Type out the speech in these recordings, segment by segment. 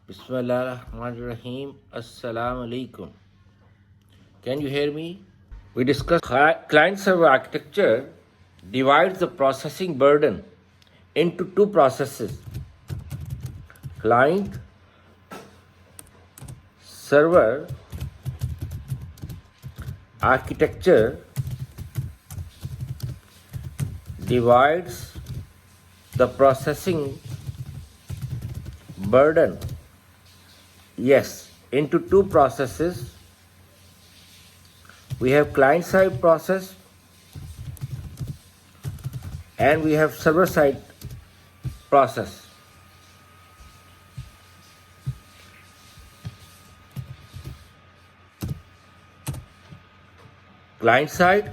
Bismillahirrahmanirrahim. Assalamu alaikum. Can you hear me? We discussed client server architecture divides the processing burden into two processes. Client server architecture divides the processing burden, yes, into two processes. We have client side process and we have server side process. Client side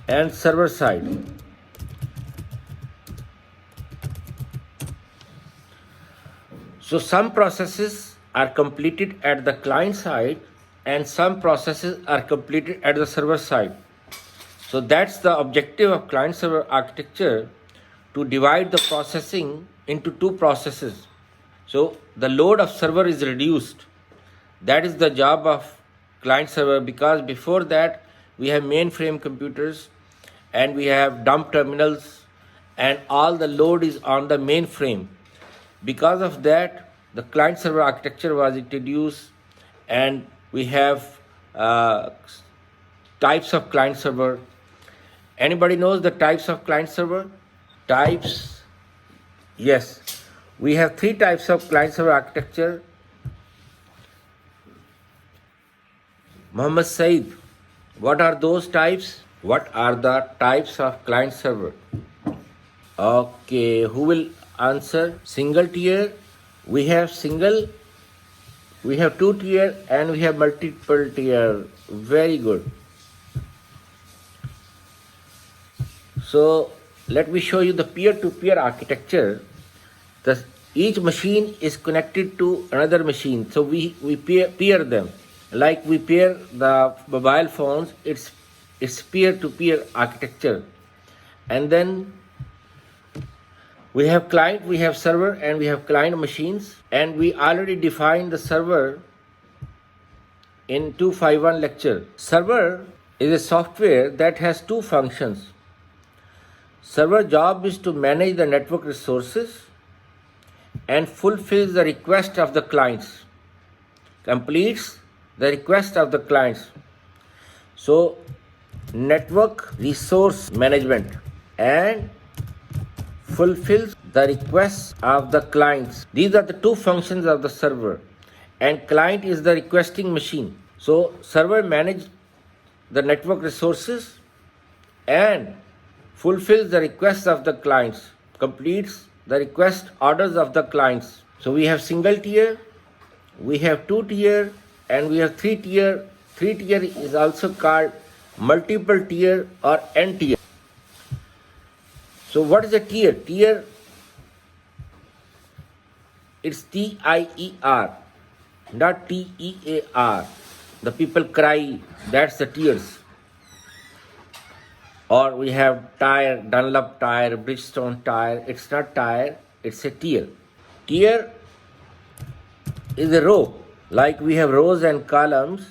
and server side. So some processes are completed at the client side and some processes are completed at the server side. So that's the objective of client server architecture, to divide the processing into two processes. So the load of server is reduced. That is the job of client server, because before that we have mainframe computers and we have dumb terminals and all the load is on the mainframe. Because of that, the client server architecture was introduced, and we have types of client server. Anybody knows the types of client server? Types, yes. We have three types of client server architecture. Muhammad Said, what are those types? What are the types of client server? Okay, who will answer? Single tier, we have single, we have two tier, and we have multiple tier. Very good. So let me show you the peer-to-peer architecture. Each machine is connected to another machine, so we peer them. Like we pair the mobile phones, it's peer-to-peer architecture. And then we have client, we have server, and we have client machines. And we already defined the server in 251 lecture. Server is a software that has two functions. Server job is to manage the network resources and fulfills the request of the clients, completes the request of the clients. So network resource management and fulfills the requests of the clients. These are the two functions of the server, and client is the requesting machine. So server manages the network resources and fulfills the requests of the clients, completes the request orders of the clients. So we have single tier, we have two tier, and we have three tier. Three tier is also called multiple tier or n tier. So what is a tier? Tier, it's T-I-E-R, not T-E-A-R. The people cry, that's the tiers. Or we have tire, Dunlop tire, Bridgestone tire. It's not tire, it's a tier. Tier is a row. Like we have rows and columns.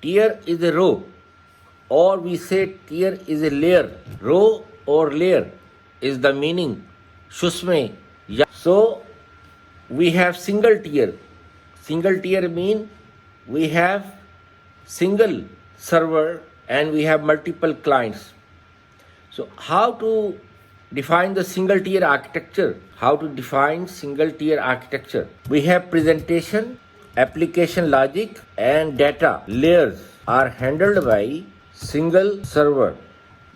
Tier is a row. Or we say tier is a layer. Row or layer is the meaning. Shusme. So we have single tier. Single tier mean we have single server and we have multiple clients. So how to define the single tier architecture? How to define single tier architecture? We have presentation, application logic, and data layers are handled by single server,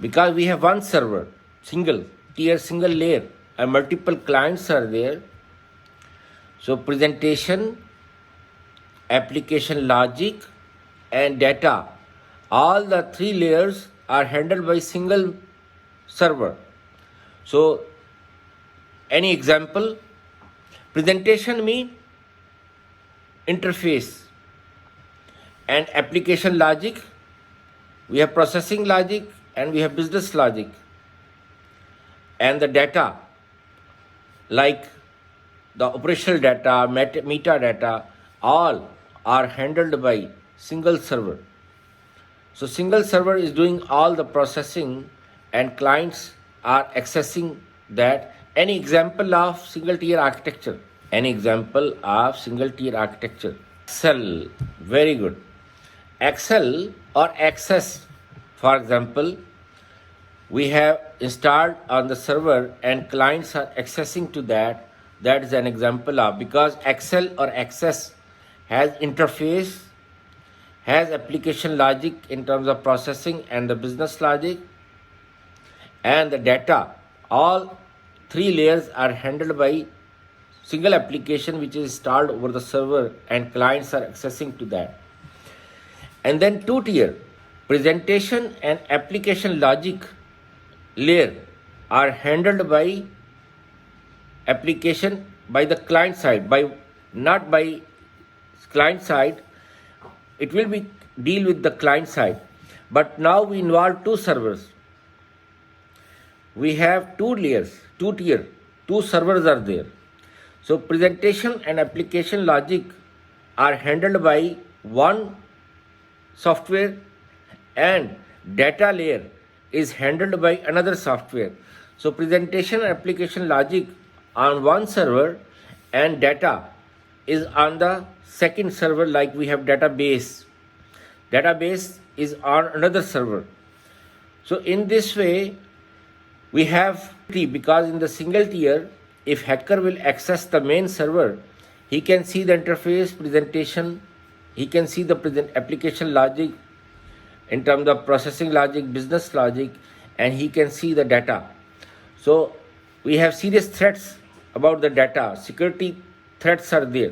because we have one server, single tier, single layer, and multiple clients are there. So presentation, application logic, and data, all the three layers are handled by single server. So any example? Presentation mean interface, and application logic, we have processing logic and we have business logic. And the data, like the operational data, metadata, all are handled by single server. So single server is doing all the processing and clients are accessing that. Any example of single tier architecture? Any example of single tier architecture? Excel, very good. Excel or Access, for example, we have installed on the server and clients are accessing to that. That is an example of, because Excel or Access has interface, has application logic in terms of processing and the business logic and the data. All three layers are handled by single application which is installed over the server and clients are accessing to that. And then two tier, presentation and application logic layer are handled by application by the client side, by not by client side. It will be deal with the client side. But now we involve two servers. We have two layers, two tier, two servers are there. So presentation and application logic are handled by one software and data layer is handled by another software. So presentation and application logic on one server and data is on the second server, like we have database. Database is on another server. So in this way, we have because in the single tier, if hacker will access the main server, he can see the interface presentation, he can see the application logic in terms of processing logic, business logic, and he can see the data. So we have serious threats about the data. Security threats are there.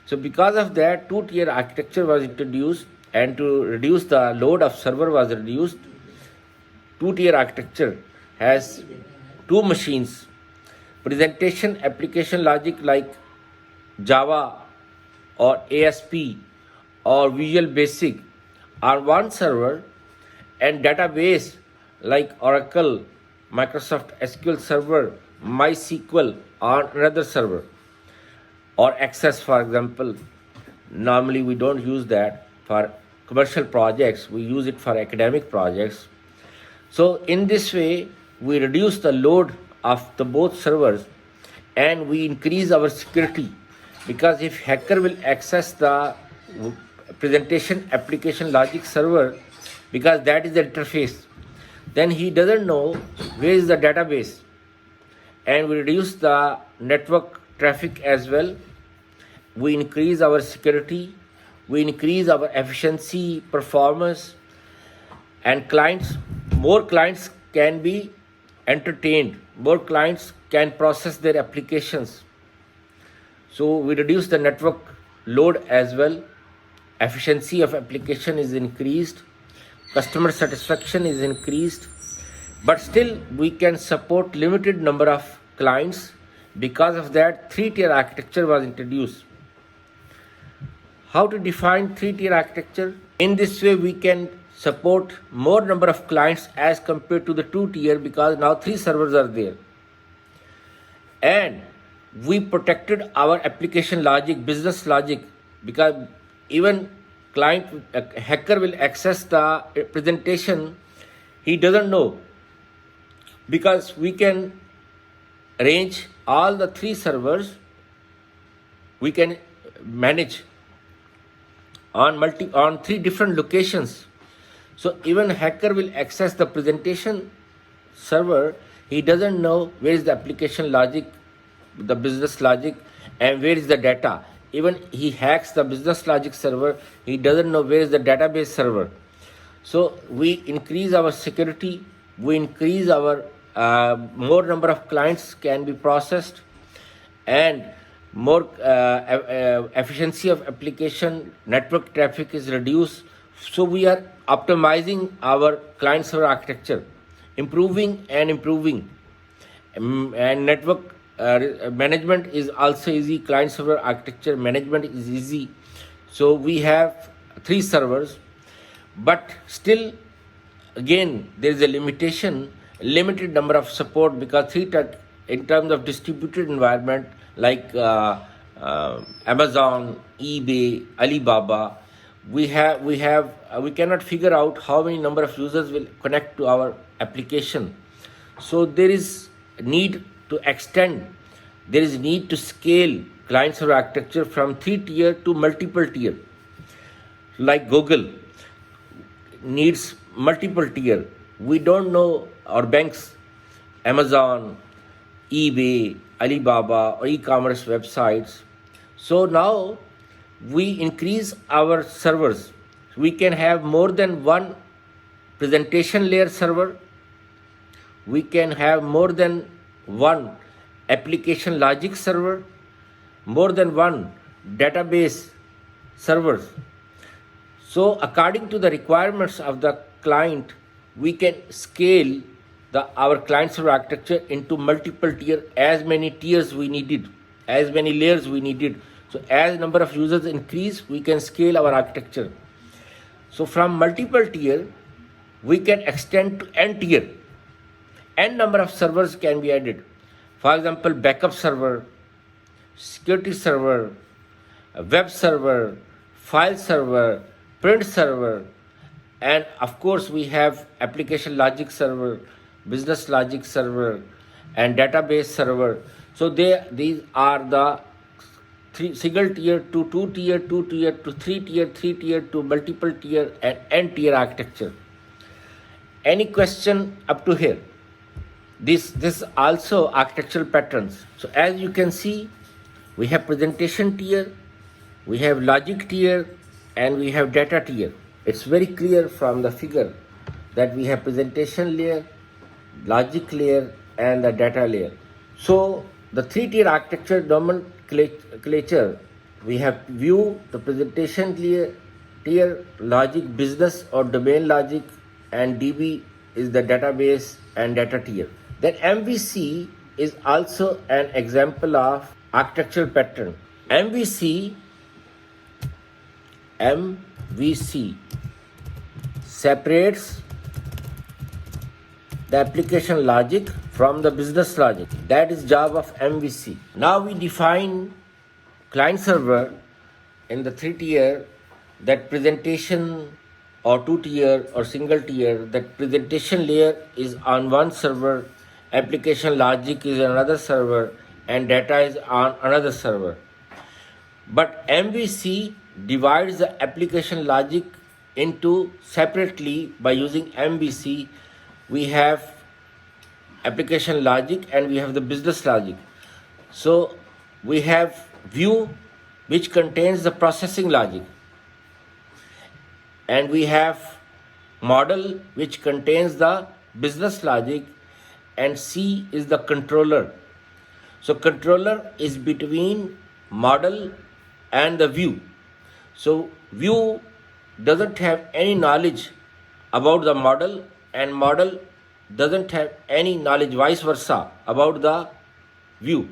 So because of that, two-tier architecture was introduced, and to reduce the load of server was reduced. Two-tier architecture has two machines. Presentation application logic like Java or ASP or Visual Basic on one server, and database like Oracle, Microsoft SQL Server, MySQL on another server, or Access, for example. Normally we don't use that for commercial projects, we use it for academic projects. So in this way, we reduce the load of the both servers and we increase our security, because if hacker will access the presentation application logic server, because that is the interface, then he doesn't know where is the database, and we reduce the network traffic as well. We increase our security, we increase our efficiency, performance, and more clients can be entertained, more clients can process their applications. So we reduce the network load as well. Efficiency of application is increased, customer satisfaction is increased, but still we can support limited number of clients. Because of that, three-tier architecture was introduced. How to define three-tier architecture? In this way, we can support more number of clients as compared to the two-tier, because now three servers are there. And we protected our application logic, business logic, because even hacker will access the presentation, he doesn't know, because we can arrange all the three servers, we can manage on three different locations. So even hacker will access the presentation server, he doesn't know where is the application logic, the business logic, and where is the data. Even he hacks the business logic server, he doesn't know where is the database server. So we increase our security, we increase our more number of clients can be processed, and more efficiency of application, network traffic is reduced. So we are optimizing our client server architecture, improving, and network management is also easy. Client server architecture management is easy. So we have three servers, but still again there is a limited number of support, because in terms of distributed environment like Amazon, eBay, Alibaba, we cannot figure out how many number of users will connect to our application. So there is need to extend, there is need to scale client-server architecture from 3-tier to multiple tier. Like Google needs multiple tier. We don't know our banks, Amazon, eBay, Alibaba, or e-commerce websites. So now we increase our servers. We can have more than one presentation layer server. We can have more than one application logic server, more than one database servers. So according to the requirements of the client, we can scale our client-server architecture into multiple tier, as many tiers we needed, as many layers we needed. So as number of users increase, we can scale our architecture. So from multiple tier, we can extend to n tier. N number of servers can be added. For example, backup server, security server, web server, file server, print server, and of course we have application logic server, business logic server, and database server. So these are the single tier to 2-tier, 2-tier to 3-tier, 3-tier to multiple tier and n-tier architecture. Any question up to here? This also architectural patterns. So as you can see, we have presentation tier, we have logic tier, and we have data tier. It's very clear from the figure that we have presentation layer, logic layer, and the data layer. So the 3-tier architecture nomenclature, we have view, the presentation tier, logic, business or domain logic, and DB is the database and data tier. Then MVC is also an example of architectural pattern. MVC separates the application logic from the business logic. That is job of MVC. Now we define client server in the 3-tier, that presentation or 2-tier or single tier, that presentation layer is on one server, application logic is another server, and data is on another server. But MVC divides the application logic into separately by using MVC. We have application logic and we have the business logic. So we have view which contains the processing logic, and we have model which contains the business logic, and C is the controller. So controller is between model and the view. So view doesn't have any knowledge about the model, and model doesn't have any knowledge vice versa about the view.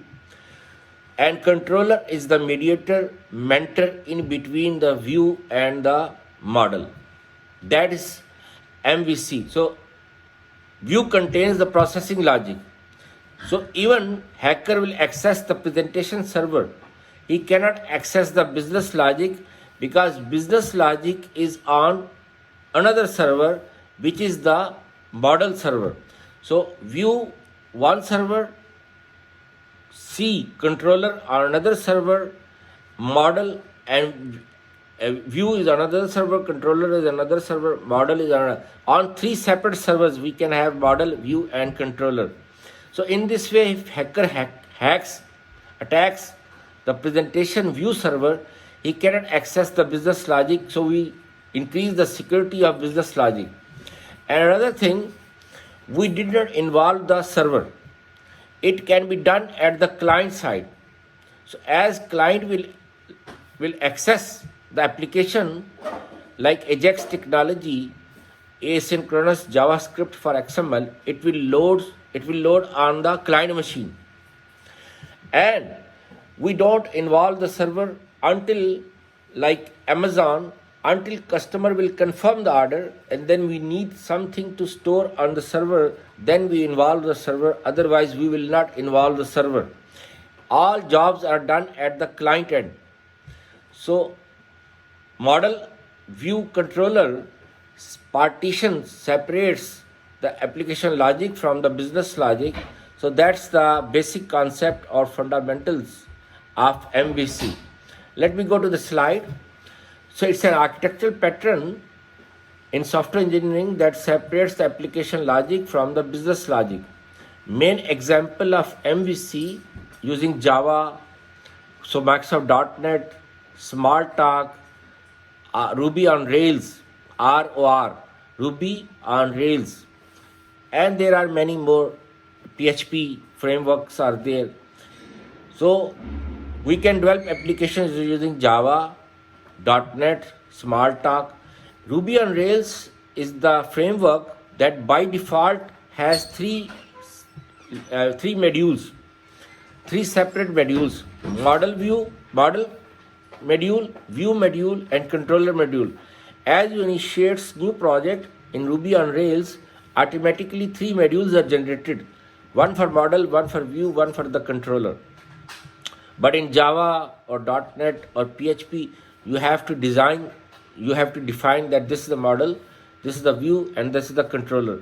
And controller is the mediator, mentor in between the view and the model. That is MVC. So view contains the processing logic. So even hacker will access the presentation server. He cannot access the business logic because business logic is on another server, which is the model server. So view one server, C controller on another server, model and view is another server, controller is another server, model is another. On 3 separate servers we can have model, view and controller. So in this way, if hacker attacks the presentation view server, he cannot access the business logic. So we increase the security of business logic. And another thing, we did not involve the server. It can be done at the client side. So as client will access the application like Ajax technology, asynchronous JavaScript for XML, it will load on the client machine. And we don't involve the server until like Amazon until customer will confirm the order, and then we need something to store on the server, then we involve the server, otherwise we will not involve the server. All jobs are done at the client end. So model view controller partitions, separates the application logic from the business logic. So that's the basic concept or fundamentals of MVC. Let me go to the slide. So it's an architectural pattern in software engineering that separates the application logic from the business logic. Main example of MVC using Java, so Microsoft .NET, Smalltalk, Ruby on Rails, ROR, Ruby on Rails, and there are many more. PHP frameworks are there. So we can develop applications using Java, .NET, Smalltalk. Ruby on Rails is the framework that by default has three modules, three separate modules: model module, view module, and controller module. As you initiate new project in Ruby on Rails, automatically three modules are generated: one for model, one for view, one for the controller. But in Java or .NET or PHP, you have to define that this is the model, this is the view, and this is the controller.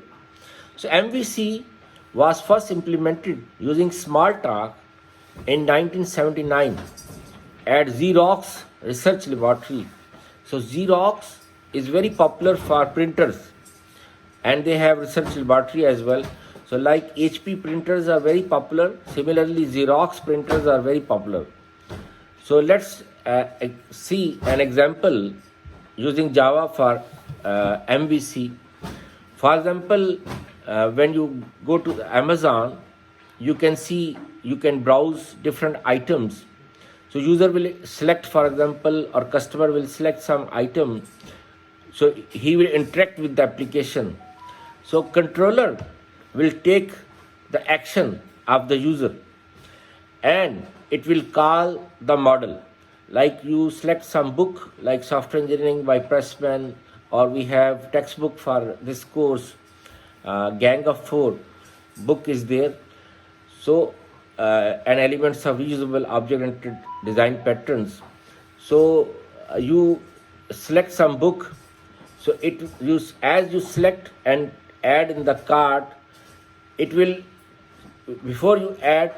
So MVC was first implemented using Smalltalk in 1979 at Xerox Research Laboratory. So Xerox is very popular for printers, and they have research laboratory as well. So like HP printers are very popular, similarly Xerox printers are very popular. So let's see an example using Java for MVC. For example, when you go to Amazon, you can browse different items. So user will select, for example, or customer will select some item. So he will interact with the application. So controller will take the action of the user and it will call the model. Like you select some book like Software Engineering by Pressman, or we have textbook for this course, Gang of Four book is there. So and elements of reusable object-oriented design patterns. So you select some book. So as you select and add in the cart, it will, before you add,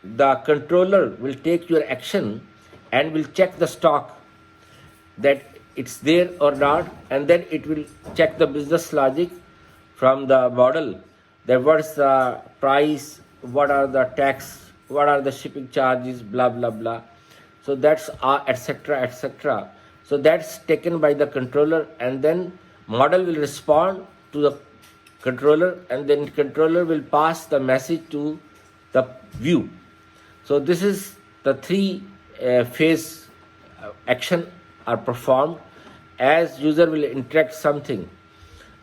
the controller will take your action and will check the stock that it's there or not, and then it will check the business logic from the model, that what's the price, what are the tax, what are the shipping charges, blah blah blah. So that's etc. etc. So that's taken by the controller, and then model will respond to the controller, and then controller will pass the message to the view. So this is the three phase action are performed as user will interact something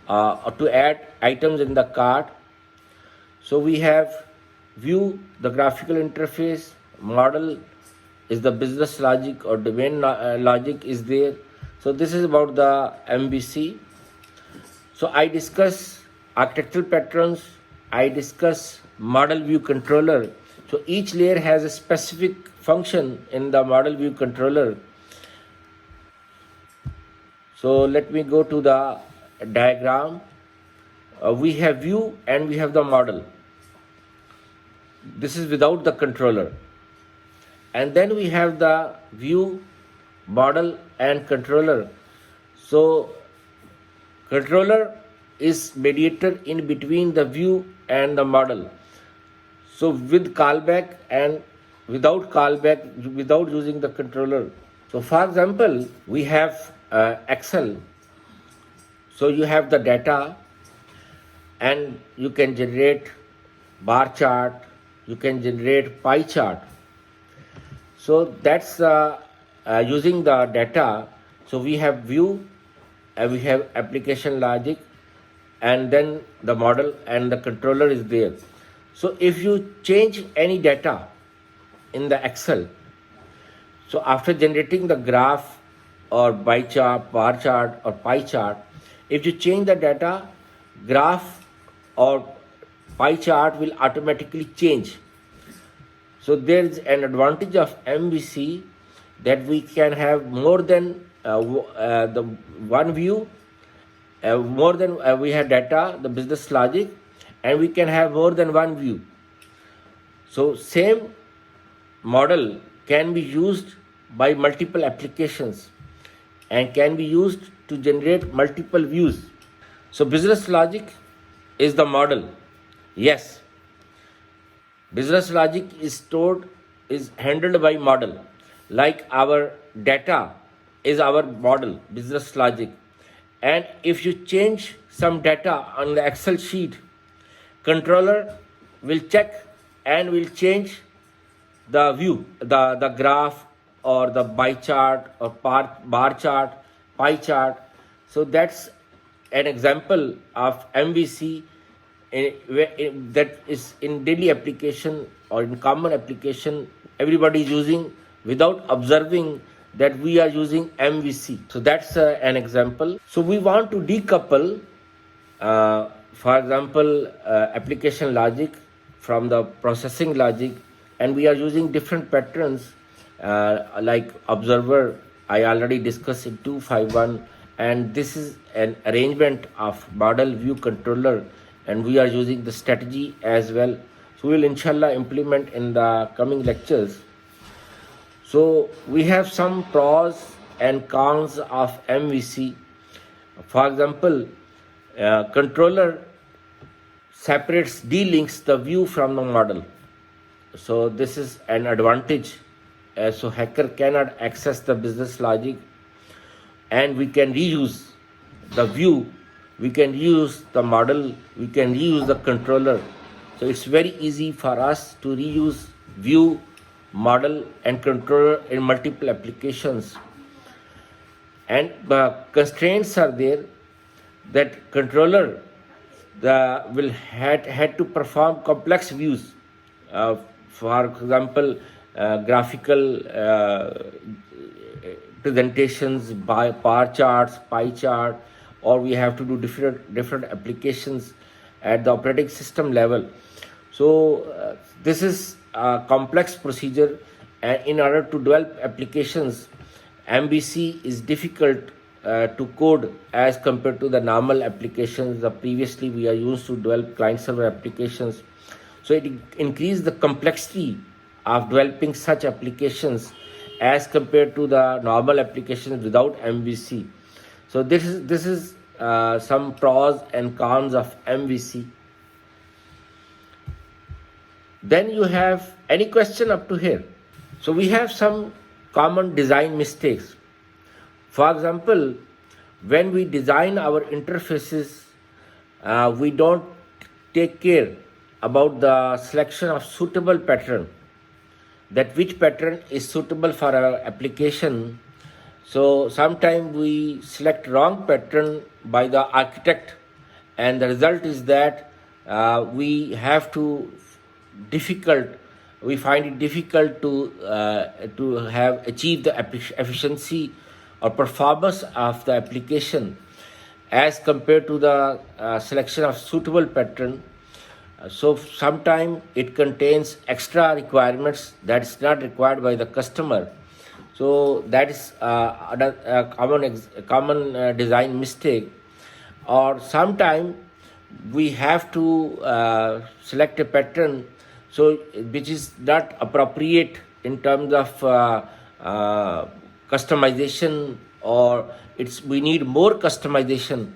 to add items in the cart. So we have view, the graphical interface, model is the business logic or domain logic is there. So this is about the MVC. So I discuss architectural patterns, I discuss model view controller. So each layer has a specific function in the model view controller. So let me go to the diagram. We have view and we have the model. This is without the controller. And then we have the view, model and controller. So controller is mediator in between the view and the model. So with callback and without callback, without using the controller. So for example, we have Excel. So you have the data and you can generate bar chart, you can generate pie chart. So that's using the data. So we have view, we have application logic, and then the model and the controller is there. So if you change any data in the Excel, so after generating the graph or bar chart or pie chart, if you change the data, graph or pie chart will automatically change. So there is an advantage of MVC that we can have more than the one view, more than we have data, the business logic, and we can have more than one view. So same model can be used by multiple applications and can be used to generate multiple views. So business logic is the model. Yes, business logic is handled by model. Like our data is our model, business logic. And if you change some data on the Excel sheet, controller will check and will change the view, the graph or the pie chart or bar chart, pie chart. So that's an example of MVC that is in daily application or in common application. Everybody is using without observing that we are using MVC. So that's an example. So we want to decouple, for example, application logic from the processing logic, and we are using different patterns like observer. I already discussed in 251, and this is an arrangement of model view controller, and we are using the strategy as well. So we will inshallah implement in the coming lectures. So we have some pros and cons of MVC. For example, controller separates, delinks the view from the model. So this is an advantage. So hacker cannot access the business logic, and we can reuse the view, we can use the model, we can reuse the controller. So it's very easy for us to reuse view, model and controller in multiple applications. And constraints are there that controller will had to perform complex views. For example, graphical presentations by bar charts, pie chart, or we have to do different applications at the operating system level. So this is a complex procedure, and in order to develop applications, MVC is difficult to code as compared to the normal applications that previously we are used to develop client server applications. So it increases the complexity of developing such applications as compared to the normal applications without MVC. So this is some pros and cons of MVC. Then you have any question up to here? So we have some common design mistakes. For example, when we design our interfaces, we don't take care about the selection of suitable pattern, that which pattern is suitable for our application. So sometimes we select wrong pattern by the architect, and the result is that we find it difficult to have achieve the efficiency or performance of the application as compared to the selection of suitable pattern. So sometimes it contains extra requirements that's not required by the customer. So that is a common design mistake. Or sometimes we have to select a pattern so which is not appropriate in terms of customization, or we need more customization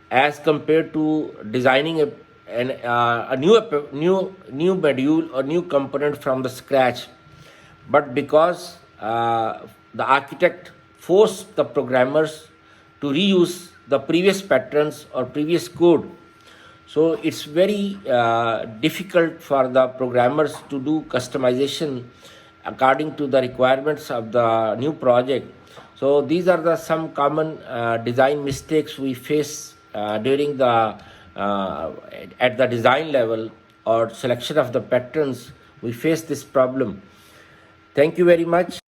as compared to designing a new module or new component from the scratch. But because the architect forced the programmers to reuse the previous patterns or previous code, so it's very difficult for the programmers to do customization according to the requirements of the new project. So these are some common design mistakes we face during the at the design level or selection of the patterns. We face this problem. Thank you very much.